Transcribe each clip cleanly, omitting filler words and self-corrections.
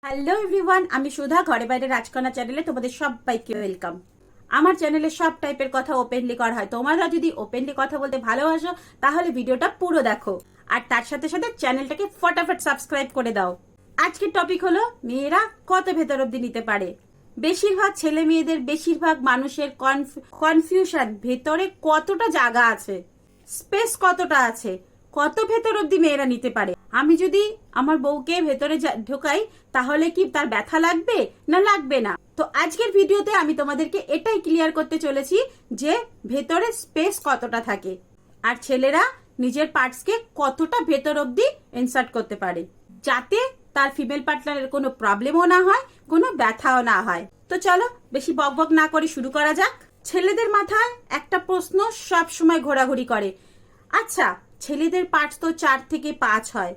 Hello everyone, আমি সুধা, ঘরে বাইরে রাজকন্যা চ্যানেলে তোমাদের সবাইকে ওয়েলকাম। আমার চ্যানেলে সব টাইপের কথা ওপেনলি করা হয়। তোমরা যদি ওপেনলি কথা বলতে ভালোবাসো তাহলে ভিডিওটা পুরো দেখো, আর তার সাথে সাথে চ্যানেলটাকে ফটাফট সাবস্ক্রাইব করে দাও। আজকের টপিক হলো মেয়েরা কত ভেতর অব্দি নিতে পারে। বেশিরভাগ ছেলে মেয়েদের, বেশিরভাগ মানুষের কনফিউশন, ভেতরে কতটা জায়গা আছে, স্পেস কতটা আছে, কত ভেতর অব্দি মেয়েরা নিতে পারে। আমি যদি আমার বউকে ভেতরে ঢোকাই তাহলে কি তার ব্যথা লাগবে না লাগবে না? তো আজকের ভিডিওতে আমি তোমাদেরকে এটাই ক্লিয়ার করতে চলেছি যে ভেতরে স্পেস কতটা থাকে, আর ছেলেরা নিজের পার্টসকে কতটা ভেতর অব্দি ইনসার্ট করতে পারে, যাতে তার ফিমেল পার্টনারের কোনো প্রবলেমও না হয়, কোনো ব্যথাও না হয়। তো চলো বেশি বকবক না করে শুরু করা যাক। ছেলেদের মাথায় একটা প্রশ্ন সব সময় ঘোরাঘুরি করে, আচ্ছা ছেলেদের পার্টস তো 4 থেকে 5 হয়,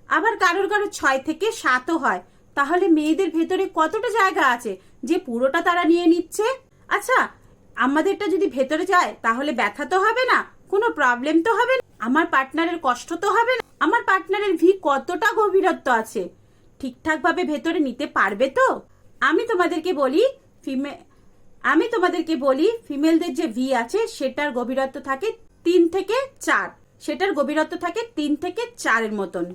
আবার কারোর কারোর 6 থেকে 7ও হয়, তাহলে মেয়েদের ভেতরে কতটা জায়গা আছে যে পুরোটা তারা নিয়ে নিচ্ছে? আচ্ছা আমাদেরটা যদি ভেতরে যায় তাহলে ব্যথা তো হবে না, কোনো প্রবলেম তো হবে না, আমার পার্টনারের কষ্ট তো হবে না, আমার পার্টনারের ভি কতটা গভীরত্ব আছে, ঠিকঠাক ভাবে ভেতরে নিতে পারবে তো? আমি তোমাদেরকে বলি ফিমেলদের যে ভি আছে সেটার গভীরত্ব থাকে 3 থেকে 4, সেটার গভীরত্ব থাকে 3 থেকে 4-এর মতন।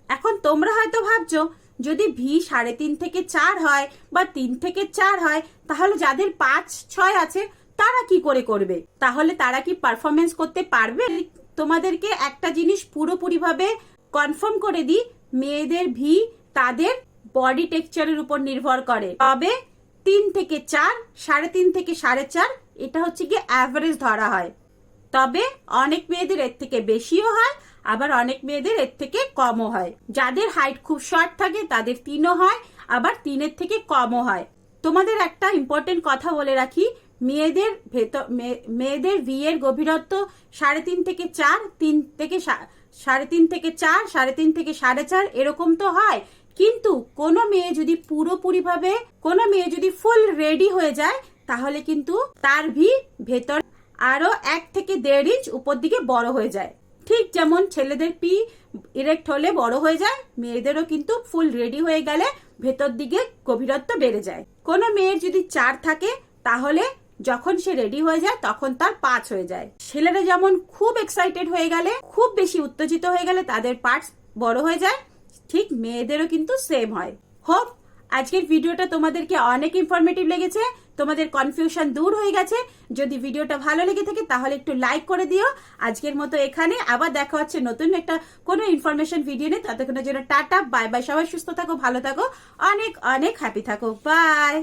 এখন তোমরা হয়তো ভাবছো যদি ভি 3.5 থেকে 4 হয় বা 3 থেকে 4 হয়, তাহলে যাদের 5-6 আছে তারা কি করে করবে? তাহলে তারা কি পারফরমেন্স করতে পারবে? তোমাদেরকে একটা জিনিস পুরোপুরি ভাবে কনফার্ম করে দিই, মেয়েদের ভি তাদের বডি টেক্সচারের উপর নির্ভর করে। তবে 3 থেকে 4, 3.5 থেকে 4.5 এটা হচ্ছে কি অ্যাভারেজ ধরা হয়। তবে অনেক মেয়েদের এর থেকে বেশিও হয়, আবার অনেক মেয়েদের এর থেকে কমও হয়। যাদের হাইট খুব শর্ট থাকে তাদের 3ও হয়, আবার 3-এর থেকে কমও হয়। তোমাদের একটা ইম্পর্টেন্ট কথা বলে রাখি, মেয়েদের ভি এর গভীরত্ব 3.5 থেকে 4, 3 থেকে 3.5 থেকে 4, 3.5 থেকে 4.5 এরকম তো হয়, কিন্তু কোনো মেয়ে যদি ফুল রেডি হয়ে যায় তাহলে কিন্তু তার ভি ভেতর আরো 1 থেকে 1.5 ইঞ্চ উপর দিকে বড় হয়ে যায়। ঠিক যেমন ছেলেদের পি ইরেক্ট হলে বড় হয়ে যায়, মেয়েদেরও কিন্তু ফুল রেডি হয়ে গেলে ভেতর দিকে গভীরত্ব বেড়ে যায়। কোনো মেয়ের যদি 4 থাকে তাহলে যখন সে রেডি হয়ে যায় তখন তার 5 হয়ে যায়। ছেলেরা যেমন খুব এক্সাইটেড হয়ে গেলে, খুব বেশি উত্তেজিত হয়ে গেলে তাদের পার্টস বড় হয়ে যায়, ঠিক মেয়েদেরও কিন্তু সেম হয়। হোপ আজকের ভিডিওটা তোমাদেরকে অনেক ইনফরমেটিভ লেগেছে, তোমাদের কনফিউশন দূর হয়ে গেছে। যদি ভিডিওটা ভালো লেগে থাকে তাহলে একটু লাইক করে দিও। আজকের মতো এখানে, আবার দেখা হচ্ছে নতুন একটা কোনো ইনফরমেশন ভিডিও নিয়ে। ততক্ষণের জন্য টাটা, বাই বাই, সবাই সুস্থ থাকো, ভালো থাকো, অনেক অনেক হ্যাপি থাকো, বাই।